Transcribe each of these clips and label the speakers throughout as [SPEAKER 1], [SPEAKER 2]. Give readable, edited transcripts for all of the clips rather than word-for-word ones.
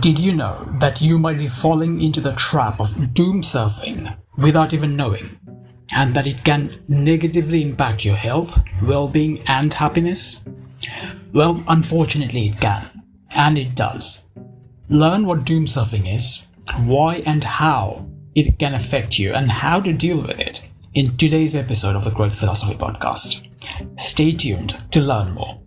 [SPEAKER 1] Did you know that you might be falling into the trap of doomsurfing without even knowing, and that it can negatively impact your health, well-being, and happiness? Well, unfortunately it can, and it does. Learn what doomsurfing is, why and how it can affect you, and how to deal with it in today's episode of the Growth Philosophy Podcast. Stay tuned to learn more.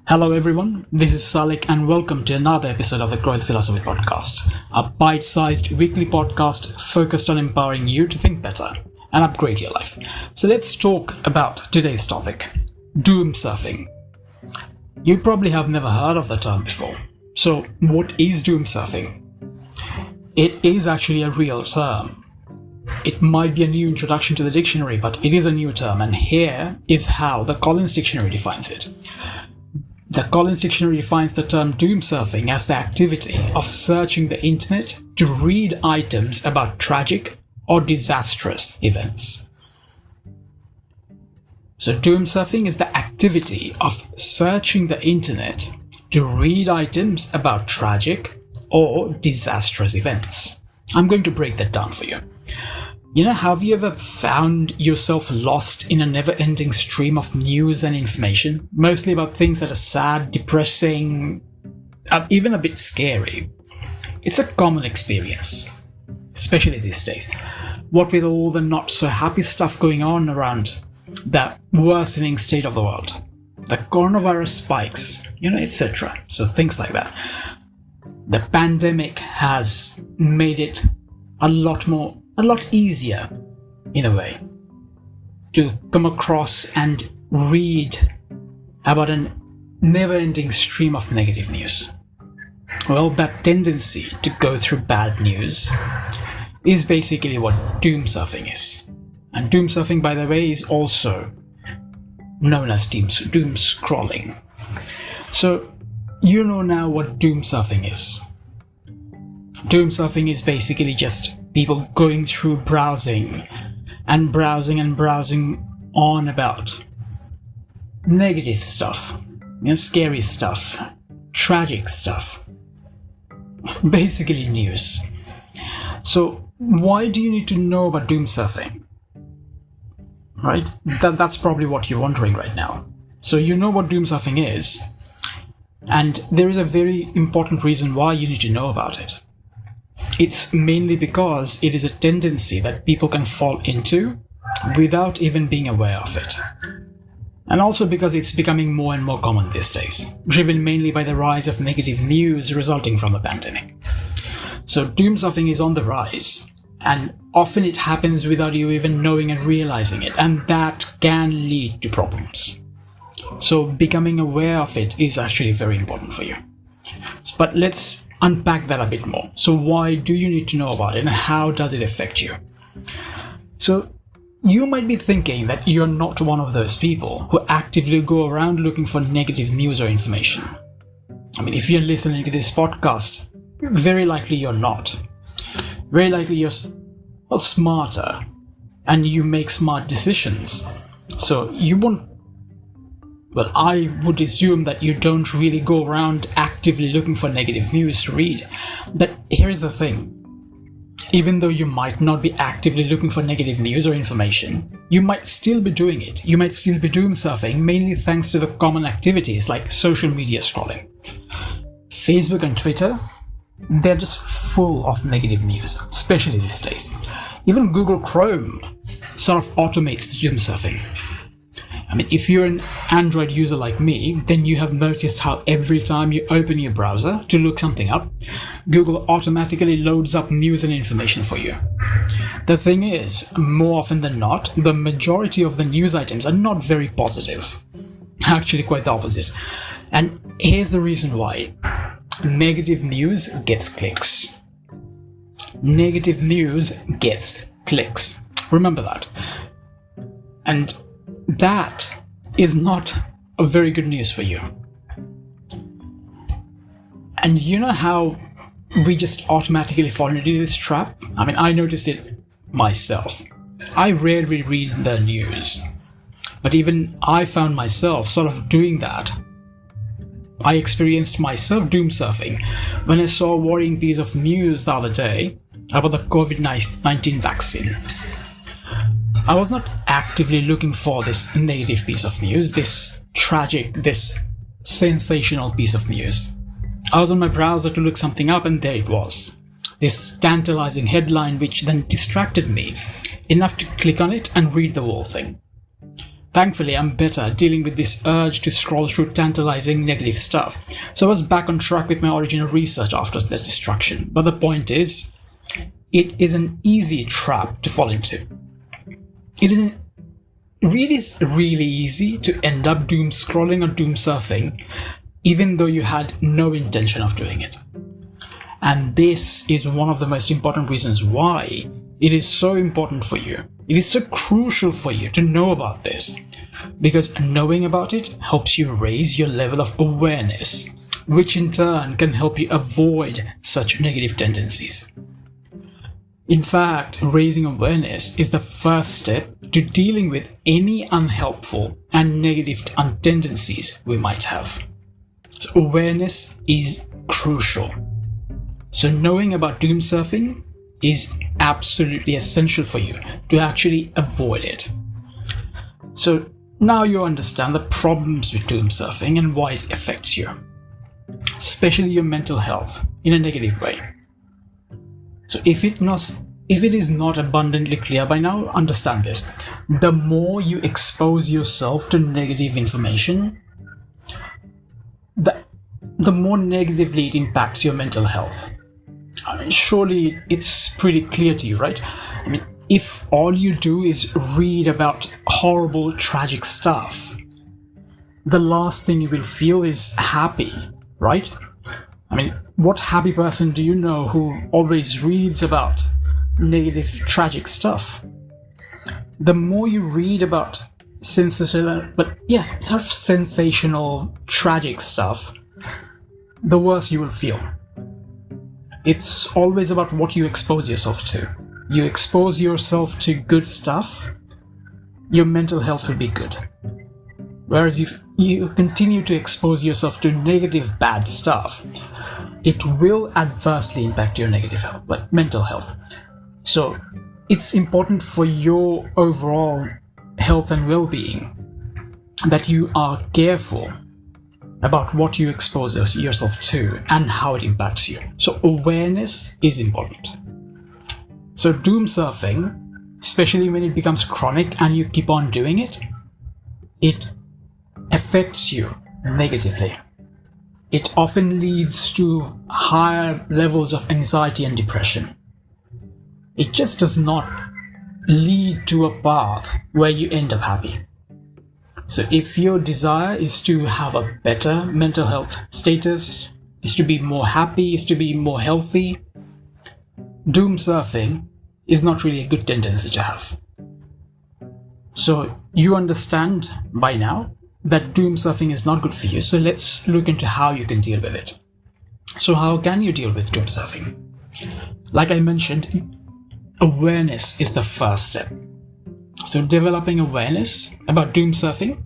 [SPEAKER 1] Hello everyone, this is Salik and welcome to another episode of the Growth Philosophy Podcast, a bite-sized weekly podcast focused on empowering you to think better and upgrade your life. So let's talk about today's topic, doomsurfing. You probably have never heard of the term before. So what is doomsurfing? It is actually a real term. It might be a new introduction to the dictionary, but it is a new term, and here is how the Collins Dictionary defines it. The Collins Dictionary defines the term doomsurfing as the activity of searching the internet to read items about tragic or disastrous events. So doomsurfing is the activity of searching the internet to read items about tragic or disastrous events. I'm going to break that down for you. Have you ever found yourself lost in a never-ending stream of news and information, mostly about things that are sad, depressing, even a bit scary? It's a common experience, especially these days. What with all the not-so-happy stuff going on around the worsening state of the world, the coronavirus spikes, etc. So things like that. The pandemic has made it a lot easier, in a way, to come across and read about a never-ending stream of negative news. Well, that tendency to go through bad news is basically what doomsurfing is. And doomsurfing, by the way, is also known as doom scrolling. So, you know now what doomsurfing is. Doomsurfing is basically just people going through browsing on about negative stuff, scary stuff, tragic stuff, basically news. So why do you need to know about doomsurfing? Right? That's probably what you're wondering right now. So you know what doomsurfing is, and there is a very important reason why you need to know about it. It's mainly because it is a tendency that people can fall into without even being aware of it. And also because it's becoming more and more common these days, driven mainly by the rise of negative news resulting from the pandemic. So doomsurfing is on the rise, and often it happens without you even knowing and realizing it, and that can lead to problems. So becoming aware of it is actually very important for you. But let's unpack that a bit more. So why do you need to know about it, and how does it affect you? So you might be thinking that you're not one of those people who actively go around looking for negative news or information. I mean, if you're listening to this podcast, very likely you're not. Very likely you're smarter and you make smart decisions. So you won't. Well, I would assume that you don't really go around actively looking for negative news to read. But here's the thing. Even though you might not be actively looking for negative news or information, you might still be doing it. You might still be doomsurfing, mainly thanks to the common activities like social media scrolling. Facebook and Twitter, they're just full of negative news, especially these days. Even Google Chrome sort of automates the doomsurfing. I mean, if you're an Android user like me, then you have noticed how every time you open your browser to look something up, Google automatically loads up news and information for you. The thing is, more often than not, the majority of the news items are not very positive. Actually, quite the opposite. And here's the reason why. Negative news gets clicks. Negative news gets clicks. Remember that. And that is not a very good news for you. And you know how we just automatically fall into this trap? I mean, I noticed it myself. I rarely read the news, but even I found myself sort of doing that I experienced myself doomsurfing when I saw a worrying piece of news the other day about the COVID-19 vaccine. I was not actively looking for this negative piece of news, this tragic, this sensational piece of news. I was on my browser to look something up, and there it was. This tantalizing headline, which then distracted me enough to click on it and read the whole thing. Thankfully, I'm better at dealing with this urge to scroll through tantalizing negative stuff, so I was back on track with my original research after that distraction. But the point is, it is an easy trap to fall into. It is really easy to end up doom scrolling or doom surfing, even though you had no intention of doing it. And this is one of the most important reasons why it is so important for you. It is so crucial for you to know about this, because knowing about it helps you raise your level of awareness, which in turn can help you avoid such negative tendencies. In fact, raising awareness is the first step to dealing with any unhelpful and negative tendencies we might have. So awareness is crucial. So knowing about doom surfing is absolutely essential for you to actually avoid it. So now you understand the problems with doom surfing and why it affects you, especially your mental health, in a negative way. So if it is not abundantly clear by now, understand this. The more you expose yourself to negative information, the more negatively it impacts your mental health. I mean, surely it's pretty clear to you, right? I mean, if all you do is read about horrible, tragic stuff, the last thing you will feel is happy, right? I mean, what happy person do you know who always reads about negative, tragic stuff? The more you read about sensational, tragic stuff, the worse you will feel. It's always about what you expose yourself to. You expose yourself to good stuff, your mental health will be good. Whereas if you continue to expose yourself to negative, bad stuff, it will adversely impact your negative health, like mental health. So it's important for your overall health and well-being that you are careful about what you expose yourself to and how it impacts you. So awareness is important. So doom surfing, especially when it becomes chronic and you keep on doing it, it affects you negatively. It often leads to higher levels of anxiety and depression. It just does not lead to a path where you end up happy. So if your desire is to have a better mental health status, is to be more happy, is to be more healthy, doom surfing is not really a good tendency to have. So you understand by now that doom surfing is not good for you. So let's look into how you can deal with it. So how can you deal with doom surfing? Like I mentioned, awareness is the first step. So developing awareness about doom surfing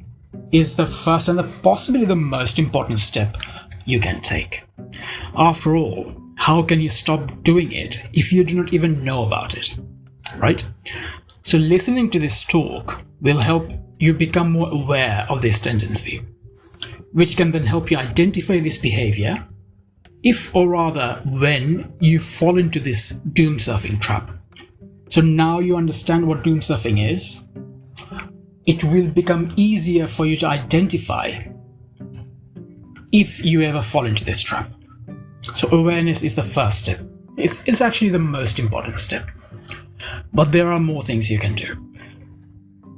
[SPEAKER 1] is the first and possibly the most important step you can take. After all, how can you stop doing it if you do not even know about it, right? So listening to this talk will help you become more aware of this tendency, which can then help you identify this behavior, if or rather when you fall into this doom surfing trap. So now you understand what doom surfing is, it will become easier for you to identify if you ever fall into this trap. So awareness is the first step. It's actually the most important step. But there are more things you can do.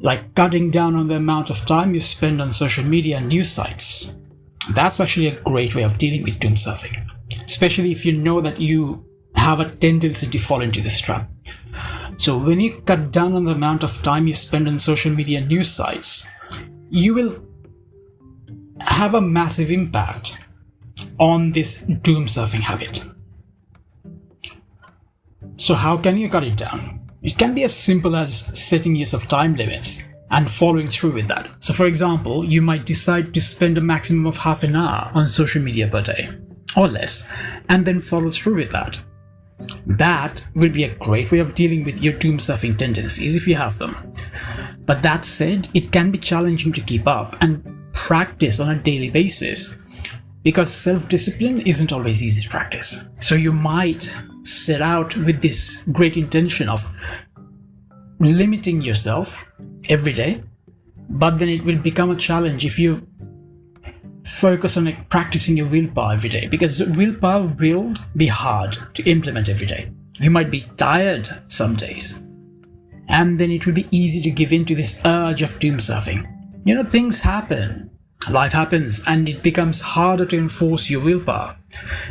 [SPEAKER 1] Like cutting down on the amount of time you spend on social media and news sites. That's actually a great way of dealing with doom surfing, especially if you know that you have a tendency to fall into this trap. So when you cut down on the amount of time you spend on social media and news sites, you will have a massive impact on this doom surfing habit. So how can you cut it down? It can be as simple as setting yourself time limits and following through with that. So for example, you might decide to spend a maximum of half an hour on social media per day or less, and then follow through with that. That will be a great way of dealing with your doomsurfing tendencies if you have them. But that said, it can be challenging to keep up and practice on a daily basis, because self-discipline isn't always easy to practice. So you might set out with this great intention of limiting yourself every day, but then it will become a challenge if you focus on practicing your willpower every day, because willpower will be hard to implement every day. You might be tired some days, and then it will be easy to give in to this urge of doomsurfing. Things happen, life happens, and it becomes harder to enforce your willpower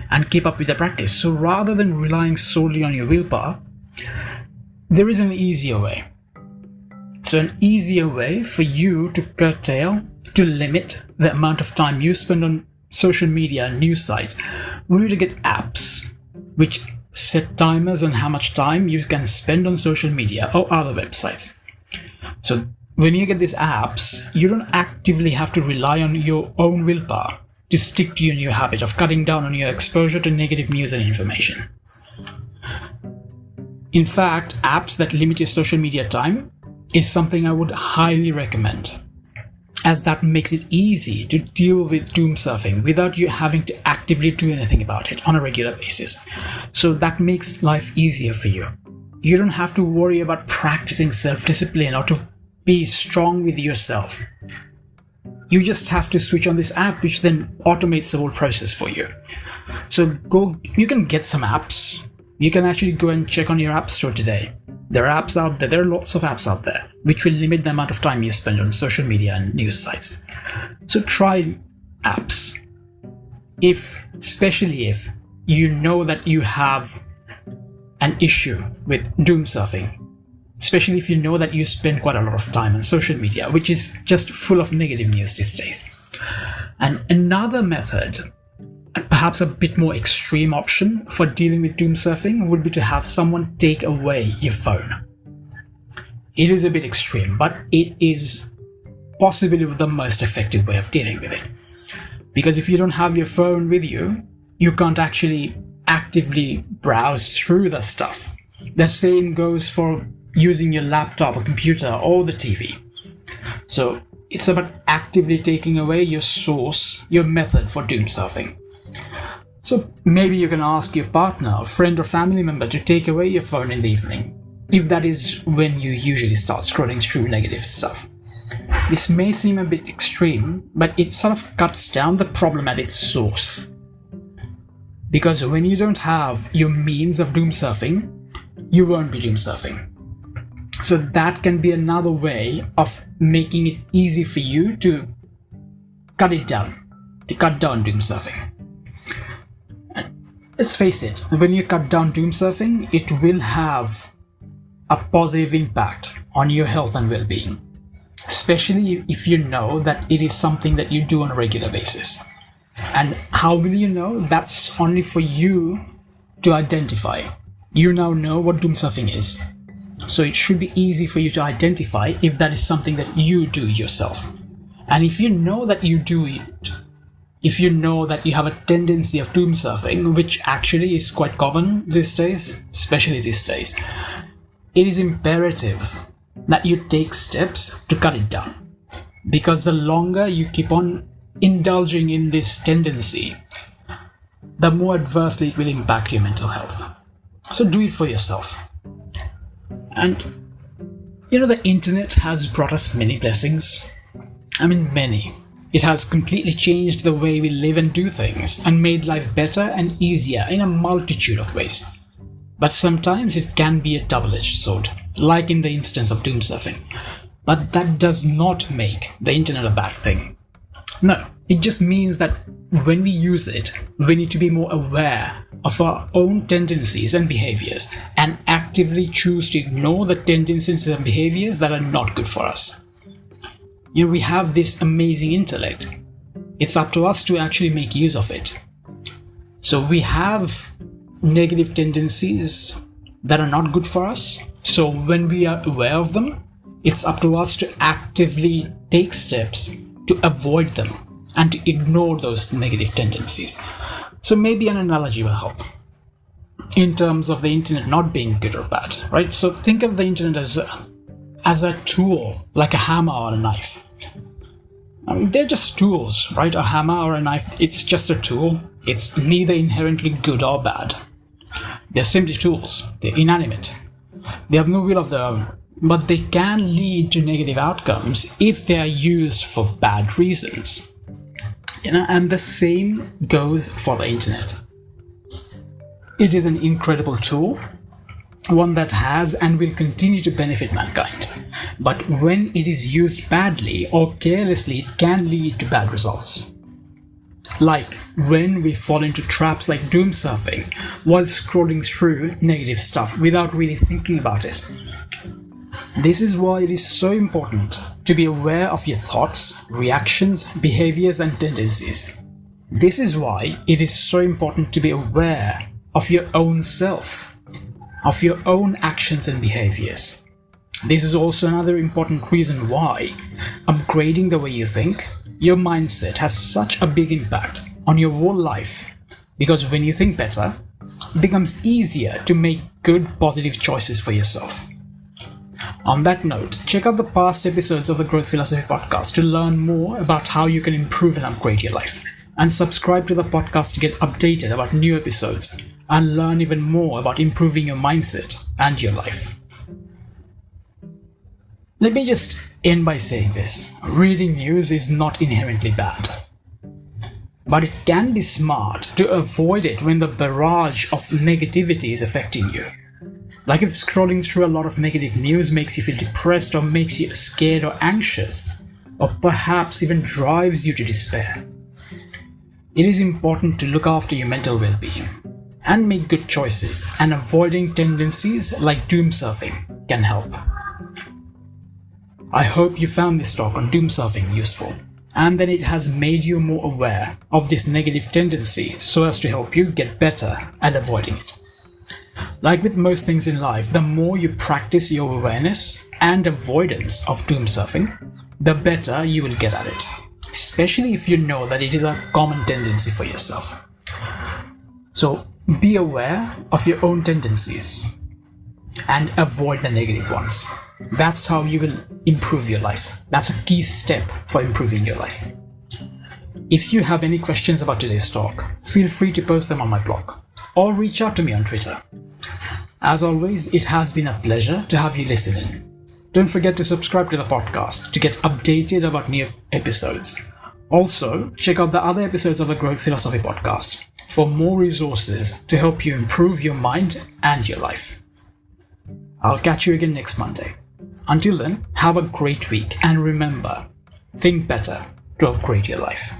[SPEAKER 1] and keep up with the practice. So rather than relying solely on your willpower, there is an easier way. So an easier way for you to curtail, to limit the amount of time you spend on social media and news sites would be to get apps which set timers on how much time you can spend on social media or other websites. So when you get these apps, you don't actively have to rely on your own willpower to stick to your new habit of cutting down on your exposure to negative news and information. In fact, apps that limit your social media time is something I would highly recommend, as that makes it easy to deal with doomsurfing without you having to actively do anything about it on a regular basis. So that makes life easier for you. You don't have to worry about practicing self-discipline or to be strong with yourself. You just have to switch on this app, which then automates the whole process for you. So you can get some apps. You can actually go and check on your app store today. There are apps out there, there are lots of apps out there, which will limit the amount of time you spend on social media and news sites. So try apps. Especially if you know that you have an issue with doomsurfing, especially if you know that you spend quite a lot of time on social media, which is just full of negative news these days. And another method, perhaps a bit more extreme option for dealing with doomsurfing, would be to have someone take away your phone. It is a bit extreme, but it is possibly the most effective way of dealing with it. Because if you don't have your phone with you, you can't actually actively browse through the stuff. The same goes for using your laptop or computer or the TV. So it's about actively taking away your source, your method for doomsurfing. So maybe you can ask your partner, or friend or family member to take away your phone in the evening, if that is when you usually start scrolling through negative stuff. This may seem a bit extreme, but it sort of cuts down the problem at its source. Because when you don't have your means of doomsurfing, you won't be doomsurfing. So that can be another way of making it easy for you to cut it down, to cut down doomsurfing. Let's face it, when you cut down doomsurfing, it will have a positive impact on your health and well-being, especially if you know that it is something that you do on a regular basis. And how will you know? That's only for you to identify. You now know what doomsurfing is, so it should be easy for you to identify if that is something that you do yourself. And if you know that you do it, if you know that you have a tendency of doomsurfing, which actually is quite common these days, especially these days, it is imperative that you take steps to cut it down. Because the longer you keep on indulging in this tendency, the more adversely it will impact your mental health. So do it for yourself. And the internet has brought us many blessings. I mean, many. It has completely changed the way we live and do things, and made life better and easier in a multitude of ways. But sometimes it can be a double-edged sword, like in the instance of doomsurfing. But that does not make the internet a bad thing. No, it just means that when we use it, we need to be more aware of our own tendencies and behaviors, and actively choose to ignore the tendencies and behaviors that are not good for us. We have this amazing intellect. It's up to us to actually make use of it. So we have negative tendencies that are not good for us. So when we are aware of them, It's up to us to actively take steps to avoid them and to ignore those negative tendencies. So maybe an analogy will help in terms of the internet not being good or bad, right? So think of the internet as a tool, like a hammer or a knife. They're just tools, right? A hammer or a knife, it's just a tool. It's neither inherently good or bad. They're simply tools. They're inanimate. They have no will of their own, but they can lead to negative outcomes if they are used for bad reasons. And the same goes for the internet. It is an incredible tool, one that has and will continue to benefit mankind. But when it is used badly or carelessly, it can lead to bad results. Like when we fall into traps like doomsurfing while scrolling through negative stuff without really thinking about it. This is why it is so important to be aware of your thoughts, reactions, behaviors, and tendencies. This is why it is so important to be aware of your own self, of your own actions and behaviors. This is also another important reason why upgrading the way you think, your mindset, has such a big impact on your whole life. Because when you think better, it becomes easier to make good, positive choices for yourself. On that note, check out the past episodes of the Growth Philosophy podcast to learn more about how you can improve and upgrade your life. And subscribe to the podcast to get updated about new episodes and learn even more about improving your mindset and your life. Let me just end by saying this. Reading news is not inherently bad. But it can be smart to avoid it when the barrage of negativity is affecting you. Like if scrolling through a lot of negative news makes you feel depressed or makes you scared or anxious, or perhaps even drives you to despair. It is important to look after your mental well-being and make good choices, and avoiding tendencies like doomsurfing can help. I hope you found this talk on doomsurfing useful, and that it has made you more aware of this negative tendency so as to help you get better at avoiding it. Like with most things in life, the more you practice your awareness and avoidance of doomsurfing, the better you will get at it, especially if you know that it is a common tendency for yourself. So be aware of your own tendencies and avoid the negative ones. That's how you will improve your life. That's a key step for improving your life. If you have any questions about today's talk, feel free to post them on my blog or reach out to me on Twitter. As always, it has been a pleasure to have you listen in. Don't forget to subscribe to the podcast to get updated about new episodes. Also, check out the other episodes of the Growth Philosophy podcast for more resources to help you improve your mind and your life. I'll catch you again next Monday. Until then, have a great week and remember, think better to upgrade your life.